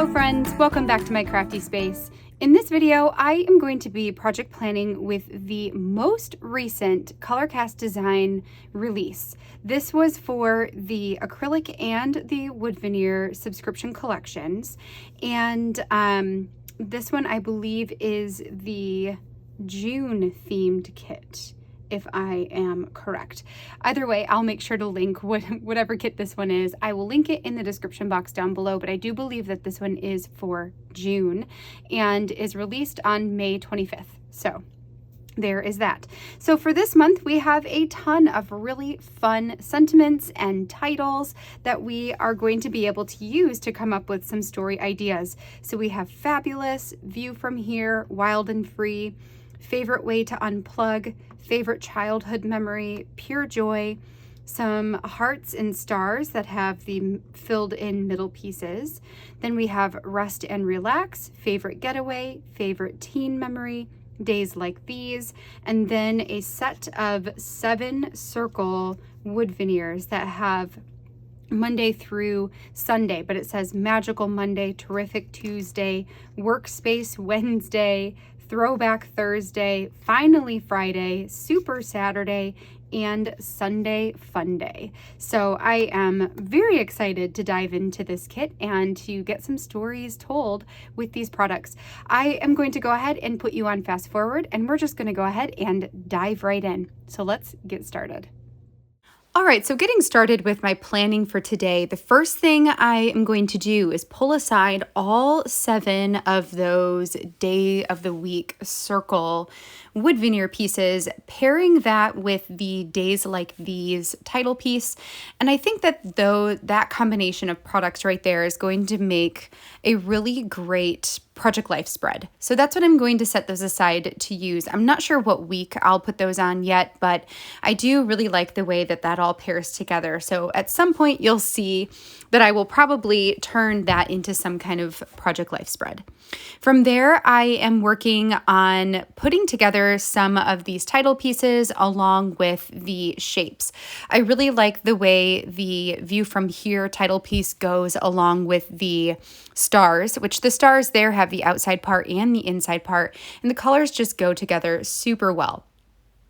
Hello friends, welcome back to my crafty space. In this video, I am going to be project planning with the most recent Colorcast design release. This was for the acrylic and the wood veneer subscription collections. And this one I believe is the June themed kit, if I am correct. Either way, I'll make sure to link whatever kit this one is. I will link it in the description box down below, but I do believe that this one is for June and is released on May 25th. So there is that. So for this month, we have a ton of really fun sentiments and titles that we are going to be able to use to come up with some story ideas. So we have Fabulous, View from Here, Wild and Free, Favorite Way to Unplug, Favorite Childhood Memory, Pure Joy, some hearts and stars that have the filled in middle pieces. Then we have Rest and Relax, Favorite Getaway, Favorite Teen Memory, Days Like These, and then a set of 7 circle wood veneers that have Monday through Sunday, but it says Magical Monday, Terrific Tuesday, Workspace Wednesday, Throwback Thursday, Finally Friday, Super Saturday, and Sunday Fun Day. So I am very excited to dive into this kit and to get some stories told with these products. I am going to go ahead and put you on fast forward, and we're just going to go ahead and dive right in. So let's get started. All right, so getting started with my planning for today, the first thing I am going to do is pull aside all 7 of those day of the week circle wood veneer pieces, pairing that with the Days Like These title piece. And I think that that combination of products right there is going to make a really great project life spread. So that's what I'm going to set those aside to use. I'm not sure what week I'll put those on yet, but I do really like the way that all pairs together. So at some point you'll see that I will probably turn that into some kind of project life spread. From there, I am working on putting together some of these title pieces along with the shapes. I really like the way the View from Here title piece goes along with the stars, which the stars there have the outside part and the inside part, and the colors just go together super well.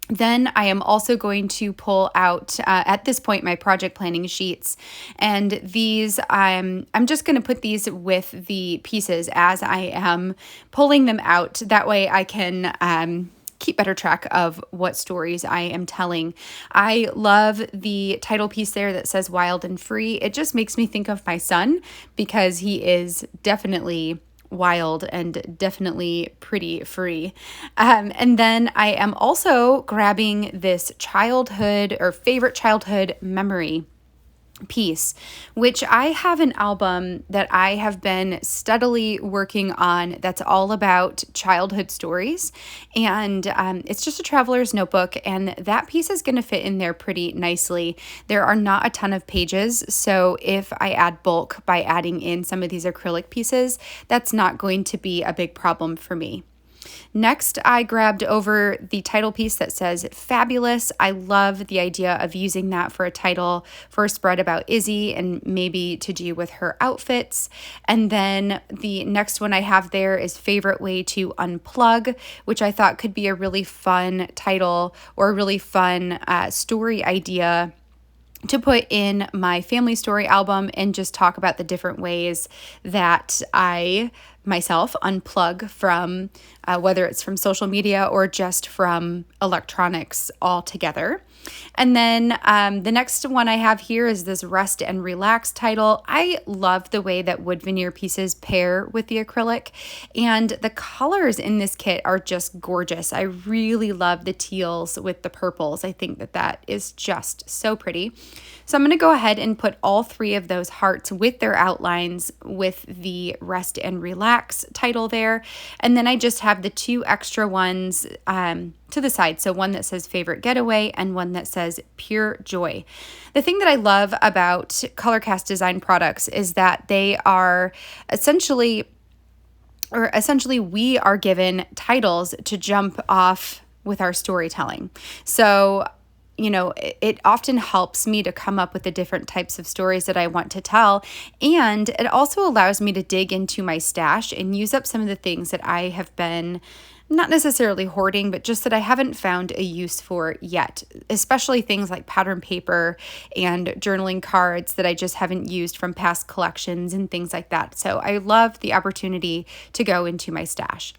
Then I am also going to pull out, at this point, my project planning sheets. And these, I'm just going to put these with the pieces as I am pulling them out. That way I can keep better track of what stories I am telling. I love the title piece there that says Wild and Free. It just makes me think of my son because he is definitely wild and definitely pretty free. And then I am also grabbing this childhood or favorite childhood memory piece, which I have an album that I have been steadily working on that's all about childhood stories. And it's just a traveler's notebook, and that piece is going to fit in there pretty nicely. There are not a ton of pages, so if I add bulk by adding in some of these acrylic pieces, that's not going to be a big problem for me. Next, I grabbed over the title piece that says Fabulous. I love the idea of using that for a title for a spread about Izzy and maybe to do with her outfits. And then the next one I have there is Favorite Way to Unplug, which I thought could be a really fun title or a really fun story idea to put in my family story album and just talk about the different ways that I myself unplug from whether it's from social media or just from electronics altogether. And then the next one I have here is this Rest and Relax title. I love the way that wood veneer pieces pair with the acrylic, and the colors in this kit are just gorgeous. I really love the teals with the purples. I think that is just so pretty. So I'm going to go ahead and put all 3 of those hearts with their outlines with the Rest and Relax title there. And then I just have the 2 extra ones to the side. So one that says Favorite Getaway and one that says Pure Joy. The thing that I love about Colorcast design products is that they are essentially we are given titles to jump off with our storytelling. So it often helps me to come up with the different types of stories that I want to tell. And it also allows me to dig into my stash and use up some of the things that I have been not necessarily hoarding, but just that I haven't found a use for yet, especially things like pattern paper and journaling cards that I just haven't used from past collections and things like that. So I love the opportunity to go into my stash.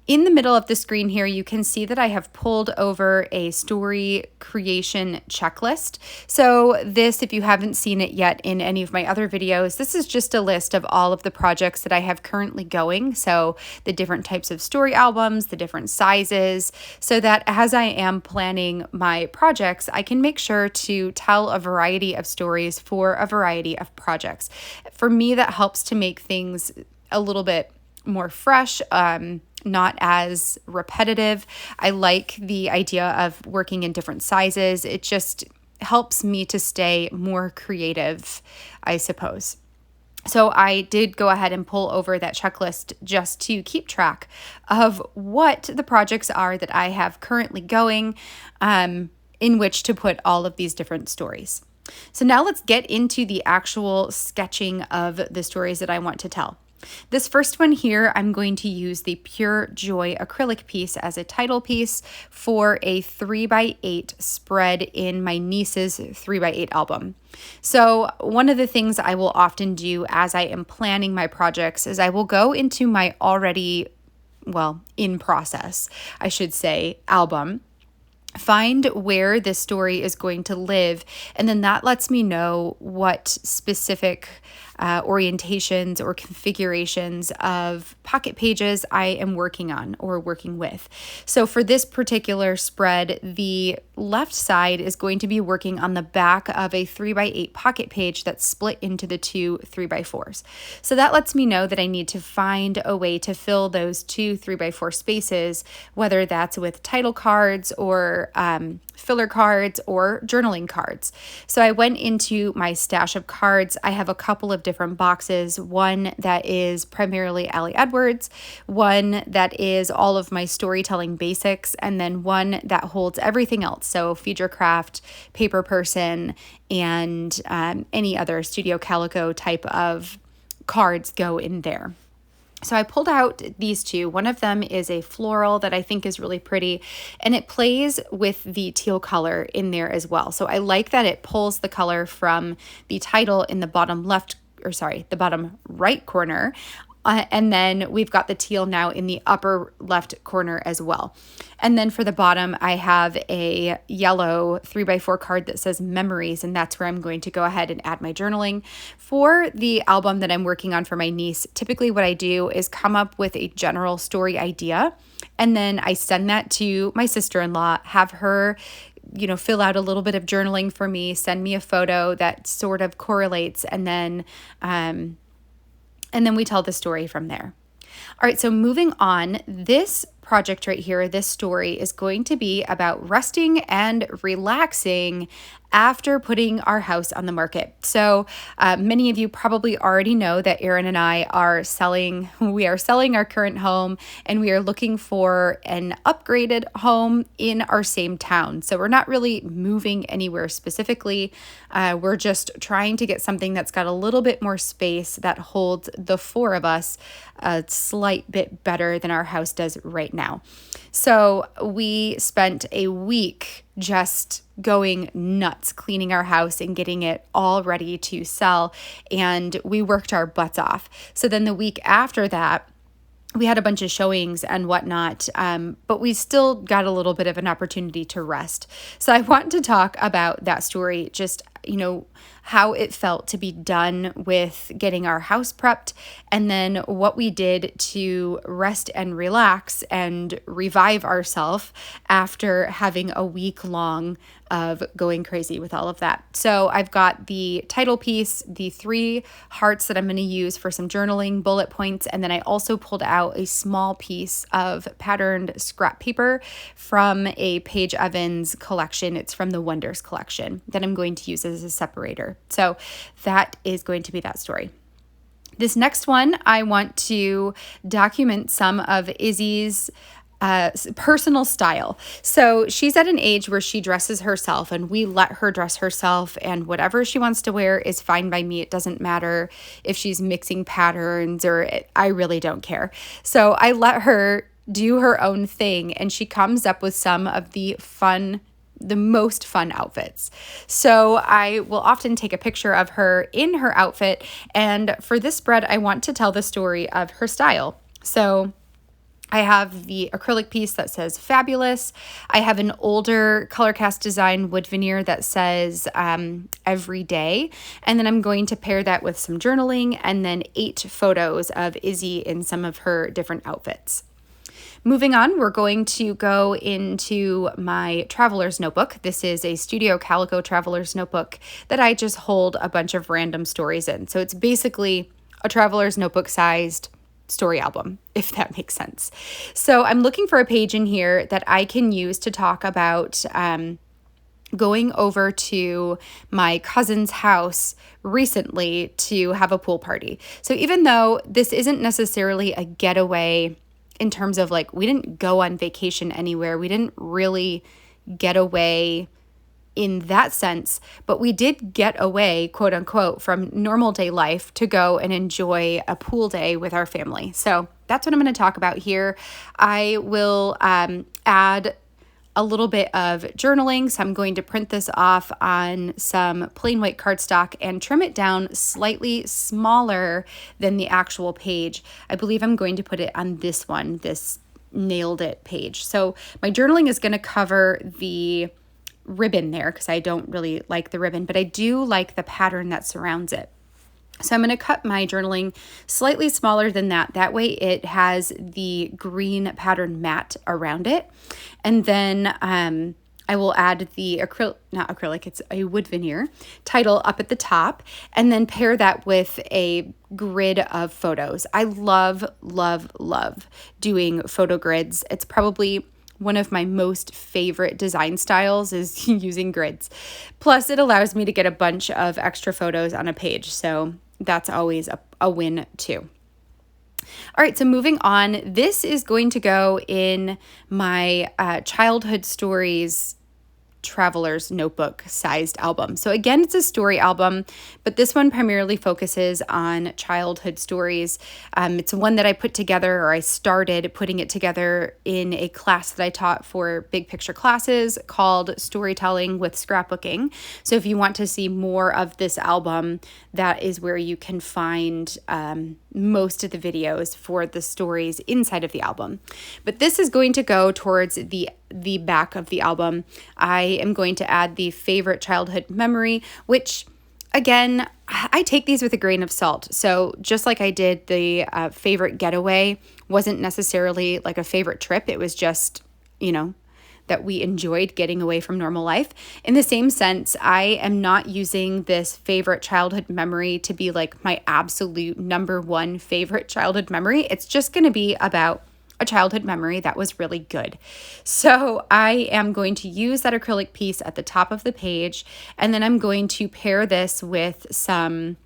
In the middle of the screen here, you can see that I have pulled over a story creation checklist. So this, if you haven't seen it yet in any of my other videos, this is just a list of all of the projects that I have currently going. So the different types of story albums, the different sizes, so that as I am planning my projects, I can make sure to tell a variety of stories for a variety of projects. For me, that helps to make things a little bit more fresh, not as repetitive. I like the idea of working in different sizes. It just helps me to stay more creative, I suppose. So I did go ahead and pull over that checklist just to keep track of what the projects are that I have currently going, in which to put all of these different stories. So now let's get into the actual sketching of the stories that I want to tell. This first one here, I'm going to use the Pure Joy acrylic piece as a title piece for a 3x8 spread in my niece's 3x8 album. So one of the things I will often do as I am planning my projects is I will go into my already, in process, I should say, album, find where this story is going to live, and then that lets me know what specific orientations or configurations of pocket pages I am working on or working with. So for this particular spread, the left side is going to be working on the back of a 3x8 pocket page that's split into the two 3x4s. So that lets me know that I need to find a way to fill those two 3x4 spaces, whether that's with title cards or filler cards or journaling cards. So I went into my stash of cards. I have a couple of different boxes, one that is primarily Allie Edwards, one that is all of my storytelling basics, and then one that holds everything else. So Feature Craft, Paper Person, and any other Studio Calico type of cards go in there. So I pulled out these two. One of them is a floral that I think is really pretty, and it plays with the teal color in there as well. So I like that it pulls the color from the title in the bottom the bottom right corner. And then we've got the teal now in the upper left corner as well. And then for the bottom, I have a yellow 3x4 card that says memories, and that's where I'm going to go ahead and add my journaling. For the album that I'm working on for my niece, typically what I do is come up with a general story idea, and then I send that to my sister-in-law, have her fill out a little bit of journaling for me, send me a photo that sort of correlates, and then we tell the story from there. All right, so moving on, this project right here, this story is going to be about resting and relaxing after putting our house on the market. So many of you probably already know that Aaron and I are selling our current home, and we are looking for an upgraded home in our same town. So we're not really moving anywhere specifically. We're just trying to get something that's got a little bit more space that holds the four of us a slight bit better than our house does right now. So we spent a week just going nuts cleaning our house and getting it all ready to sell, and we worked our butts off. So then the week after that, we had a bunch of showings and whatnot, but we still got a little bit of an opportunity to rest. So I want to talk about that story, just how it felt to be done with getting our house prepped, and then what we did to rest and relax and revive ourselves after having a week long of going crazy with all of that. So I've got the title piece, the 3 hearts that I'm going to use for some journaling bullet points, and then I also pulled out a small piece of patterned scrap paper from a Paige Evans collection. It's from the Wonders collection that I'm going to use as a separator. So that is going to be that story. This next one, I want to document some of Izzy's personal style. So she's at an age where she dresses herself and we let her dress herself, and whatever she wants to wear is fine by me. It doesn't matter if she's mixing patterns I really don't care. So I let her do her own thing, and she comes up with some of the most fun outfits. So I will often take a picture of her in her outfit, and for this spread, I want to tell the story of her style. So I have the acrylic piece that says fabulous. I have an older Colorcast design wood veneer that says every day. And then I'm going to pair that with some journaling and then 8 photos of Izzy in some of her different outfits. Moving on, we're going to go into my traveler's notebook. This is a Studio Calico traveler's notebook that I just hold a bunch of random stories in. So it's basically a traveler's notebook sized story album, if that makes sense. So I'm looking for a page in here that I can use to talk about going over to my cousin's house recently to have a pool party. So even though this isn't necessarily a getaway in terms of like, we didn't go on vacation anywhere, we didn't really get away in that sense, but we did get away, quote unquote, from normal day life to go and enjoy a pool day with our family. So that's what I'm going to talk about here. I will add a little bit of journaling. So I'm going to print this off on some plain white cardstock and trim it down slightly smaller than the actual page. I believe I'm going to put it on this one, this Nailed It page. So my journaling is going to cover the ribbon there because I don't really like the ribbon, but I do like the pattern that surrounds it. So I'm going to cut my journaling slightly smaller than that. That way it has the green pattern mat around it. And then I will add the it's a wood veneer title up at the top, and then pair that with a grid of photos. I love, love, love doing photo grids. It's probably one of my most favorite design styles is using grids. Plus, it allows me to get a bunch of extra photos on a page. So that's always a win too. All right, so moving on, this is going to go in my childhood stories traveler's notebook sized album. So again, it's a story album, but this one primarily focuses on childhood stories. It's one that I put together, or I started putting it together in a class that I taught for big picture classes called Storytelling with Scrapbooking. So if you want to see more of this album, that is where you can find most of the videos for the stories inside of the album. But this is going to go towards the back of the album. I am going to add the favorite childhood memory, which again, I take these with a grain of salt. So just like I did the favorite getaway, wasn't necessarily like a favorite trip. It was just, that we enjoyed getting away from normal life. In the same sense, I am not using this favorite childhood memory to be like my absolute number one favorite childhood memory. It's just going to be about a childhood memory that was really good. So I am going to use that acrylic piece at the top of the page, and then I'm going to pair this with some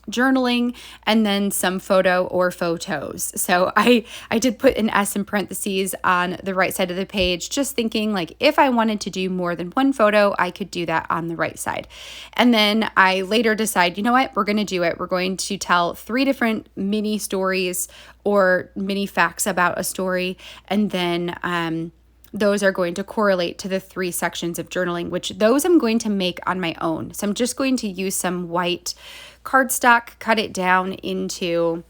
journaling and then some photo or photos. So I did put an S in parentheses on the right side of the page, just thinking like if I wanted to do more than one photo, I could do that on the right side. And then I later decide, you know what, we're going to do it. We're going to tell 3 different mini stories or mini facts about a story. And then those are going to correlate to the 3 sections of journaling, which those I'm going to make on my own. So I'm just going to use some white cardstock, cut it down into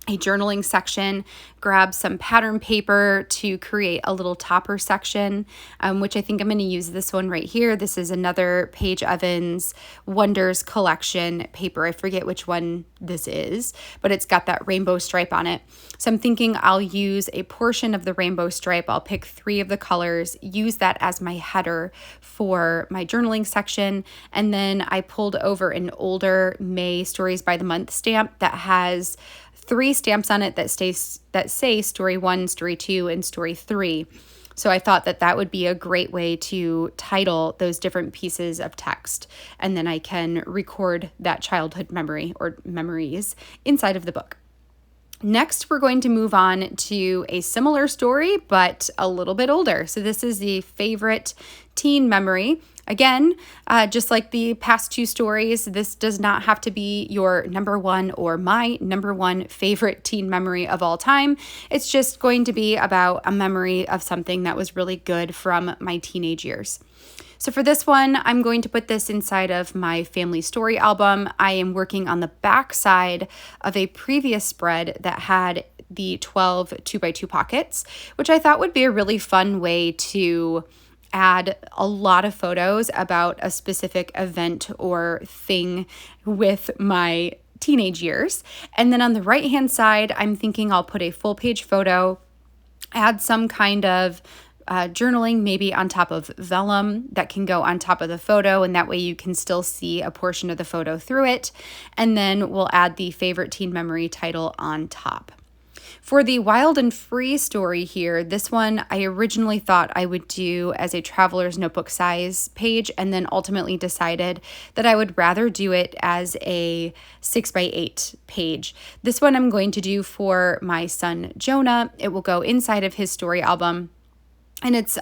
a journaling section, grab some pattern paper to create a little topper section, which I think I'm going to use this one right here. This is another Paige Evans Wonders collection paper. I forget which one this is, but it's got that rainbow stripe on it. So I'm thinking I'll use a portion of the rainbow stripe. I'll pick 3 of the colors, use that as my header for my journaling section. And then I pulled over an older May Stories by the Month stamp that has 3 stamps on it that say story 1, story 2, and story 3. So I thought that would be a great way to title those different pieces of text. And then I can record that childhood memory or memories inside of the book. Next, we're going to move on to a similar story, but a little bit older. So this is the favorite teen memory. Again, just like the past two stories, this does not have to be your number one or my number one favorite teen memory of all time. It's just going to be about a memory of something that was really good from my teenage years. So for this one, I'm going to put this inside of my family story album. I am working on the back side of a previous spread that had the 12 2x2 pockets, which I thought would be a really fun way to add a lot of photos about a specific event or thing with my teenage years. And then on the right-hand side, I'm thinking I'll put a full page photo, add some kind of journaling maybe on top of vellum that can go on top of the photo, and that way you can still see a portion of the photo through it. And then we'll add the favorite teen memory title on top. For the Wild and Free story here, this one I originally thought I would do as a traveler's notebook size page, and then ultimately decided that I would rather do it as a 6x8 page. This one I'm going to do for my son Jonah. It will go inside of his story album. And it's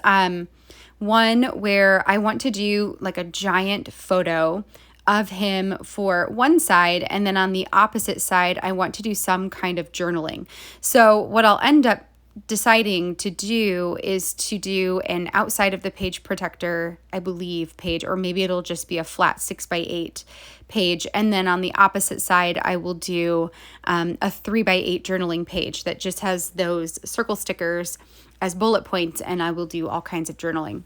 one where I want to do like a giant photo of him for one side, and then on the opposite side, I want to do some kind of journaling. So what I'll end up deciding to do is to do an outside of the page protector, I believe, page, or maybe it'll just be a flat 6x8 page. And then on the opposite side, I will do a 3x8 journaling page that just has those circle stickers as bullet points, and I will do all kinds of journaling.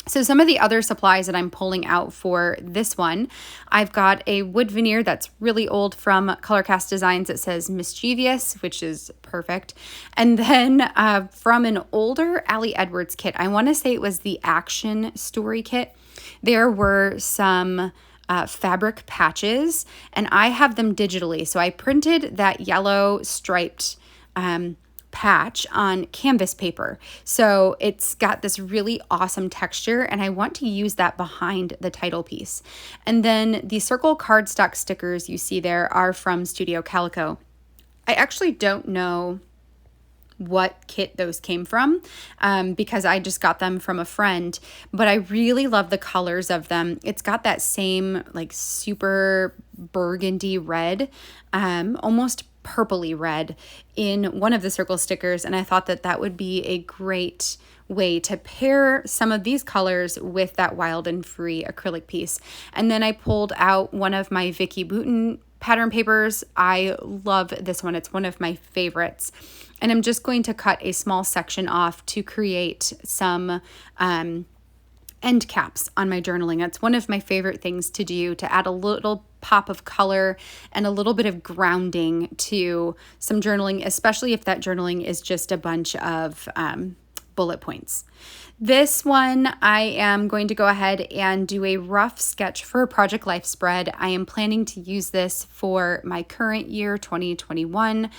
So some of the other supplies that I'm pulling out for this one, I've got a wood veneer that's really old from Colorcast Designs that says Mischievous, which is perfect. And then from an older Allie Edwards kit, I want to say it was the Action Story kit, there were some fabric patches, and I have them digitally. So I printed that yellow striped patch on canvas paper. So it's got this really awesome texture, and I want to use that behind the title piece. And then the circle cardstock stickers you see there are from Studio Calico. I actually don't know what kit those came from because I just got them from a friend, but I really love the colors of them. It's got that same like super burgundy red, almost purpley red in one of the circle stickers, and I thought that that would be a great way to pair some of these colors with that Wild and Free acrylic piece. And then I pulled out one of my Vicky Bouton pattern papers. I love this one. It's one of my favorites. And I'm just going to cut a small section off to create some end caps on my journaling. That's one of my favorite things to do, to add a little pop of color and a little bit of grounding to some journaling, especially if that journaling is just a bunch of bullet points. This one, I am going to go ahead and do a rough sketch for a Project Life spread. I am planning to use this for my current year, 2021.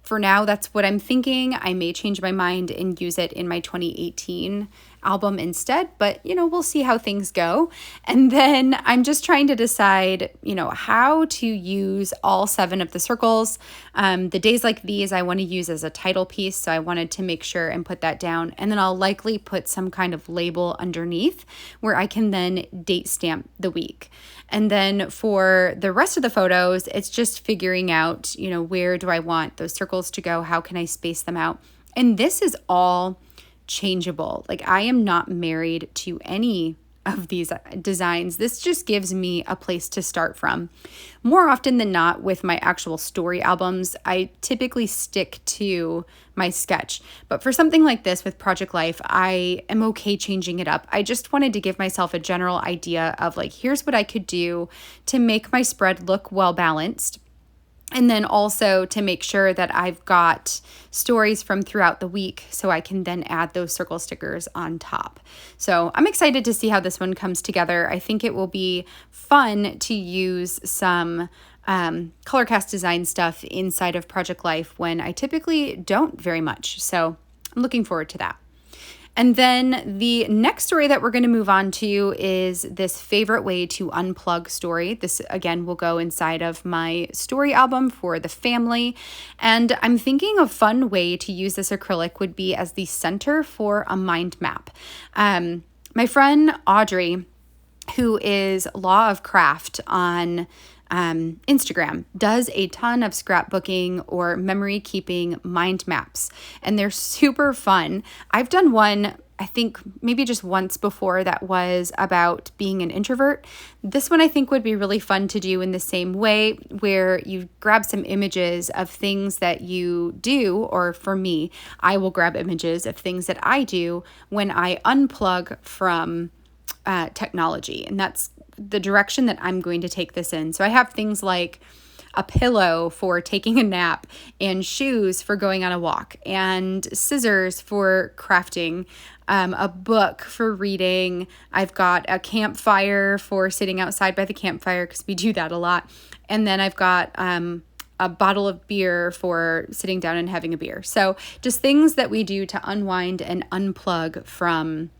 For now, that's what I'm thinking. I may change my mind and use it in my 2018 album instead, but we'll see how things go. And then I'm just trying to decide, how to use all 7 of the circles. The days like these, I want to use as a title piece, so I wanted to make sure and put that down. And then I'll likely put some kind of label underneath where I can then date stamp the week. And then for the rest of the photos, it's just figuring out, where do I want those circles to go? How can I space them out? And this is all changeable. Like, I am not married to any of these designs. This just gives me a place to start from. More often than not, with my actual story albums, I typically stick to my sketch. But for something like this with Project Life, I am okay changing it up. I just wanted to give myself a general idea of like, here's what I could do to make my spread look well balanced. And then also to make sure that I've got stories from throughout the week so I can then add those circle stickers on top. So I'm excited to see how this one comes together. I think it will be fun to use some Colorcast design stuff inside of Project Life when I typically don't very much. So I'm looking forward to that. And then the next story that we're going to move on to is this favorite way to unplug story. This again will go inside of my story album for the family. And I'm thinking a fun way to use this acrylic would be as the center for a mind map. My friend Audrey, who is Law of Craft on Instagram, does a ton of scrapbooking or memory keeping mind maps, and they're super fun. I've done one, I think maybe just once before, that was about being an introvert. This one I think would be really fun to do in the same way, where you grab some images of things that you do, or for me, I will grab images of things that I do when I unplug from technology. And that's the direction that I'm going to take this in. So I have things like a pillow for taking a nap, and shoes for going on a walk, and scissors for crafting, a book for reading. I've got a campfire for sitting outside by the campfire, because we do that a lot. And then I've got a bottle of beer for sitting down and having a beer. So just things that we do to unwind and unplug from,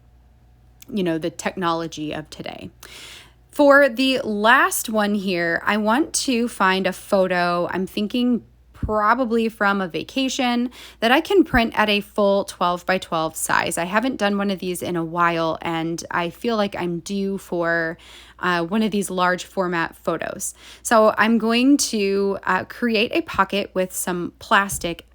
the technology of today. For the last one here, I want to find a photo, I'm thinking probably from a vacation, that I can print at a full 12 by 12 size. I haven't done one of these in a while, and I feel like I'm due for one of these large format photos. So I'm going to create a pocket with some plastic.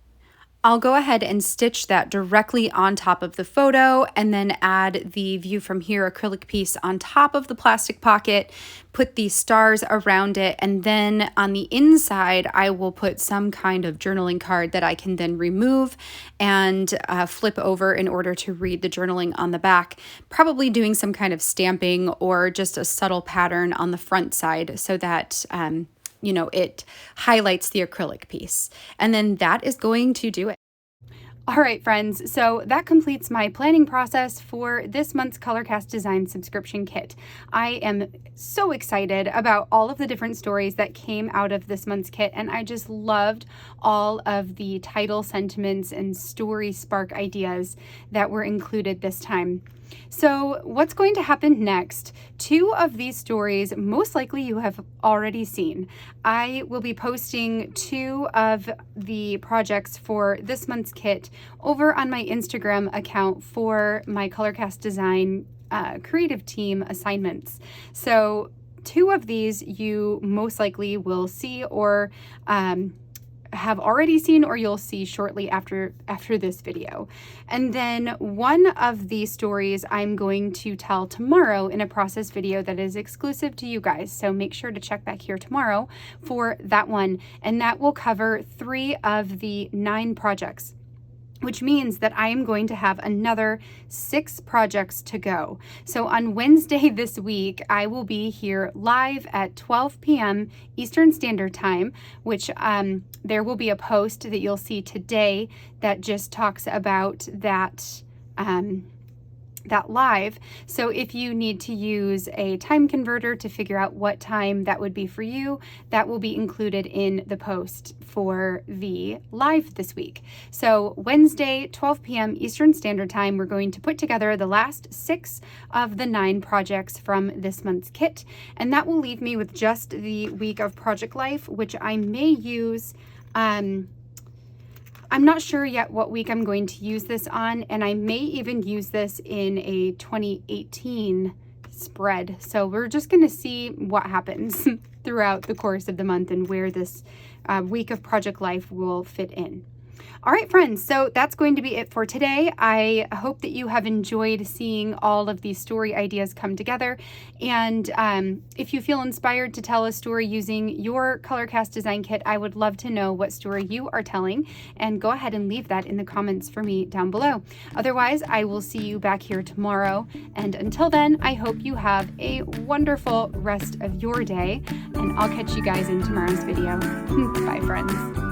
I'll go ahead and stitch that directly on top of the photo, and then add the view from here acrylic piece on top of the plastic pocket, put the stars around it, and then on the inside I will put some kind of journaling card that I can then remove and flip over in order to read the journaling on the back, probably doing some kind of stamping or just a subtle pattern on the front side so that it highlights the acrylic piece. And then that is going to do it. All right, friends, so that completes my planning process for this month's Colorcast Design subscription kit. I am so excited about all of the different stories that came out of this month's kit, and I just loved all of the title sentiments and story spark ideas that were included this time. So what's going to happen next? 2 of these stories, most likely you have already seen. I will be posting 2 of the projects for this month's kit over on my Instagram account for my Colorcast Design creative team assignments. So 2 of these you most likely will see or have already seen, or you'll see shortly after this video. And then one of these stories I'm going to tell tomorrow in a process video that is exclusive to you guys. So make sure to check back here tomorrow for that one. And that will cover 3 of the 9 projects, which means that I am going to have another 6 projects to go. So on Wednesday this week, I will be here live at 12 p.m. Eastern Standard Time, which there will be a post that you'll see today that just talks about that live. So if you need to use a time converter to figure out what time that would be for you, that will be included in the post for the live this week. So Wednesday, 12 p.m. Eastern Standard Time, we're going to put together the last 6 of the 9 projects from this month's kit. And that will leave me with just the week of Project Life, which I may use, I'm not sure yet what week I'm going to use this on, and I may even use this in a 2018 spread. So we're just going to see what happens throughout the course of the month and where this week of Project Life will fit in. All right, friends, so that's going to be it for today. I hope that you have enjoyed seeing all of these story ideas come together. And if you feel inspired to tell a story using your Colorcast Design Kit, I would love to know what story you are telling. And go ahead and leave that in the comments for me down below. Otherwise, I will see you back here tomorrow. And until then, I hope you have a wonderful rest of your day. And I'll catch you guys in tomorrow's video. Bye, friends.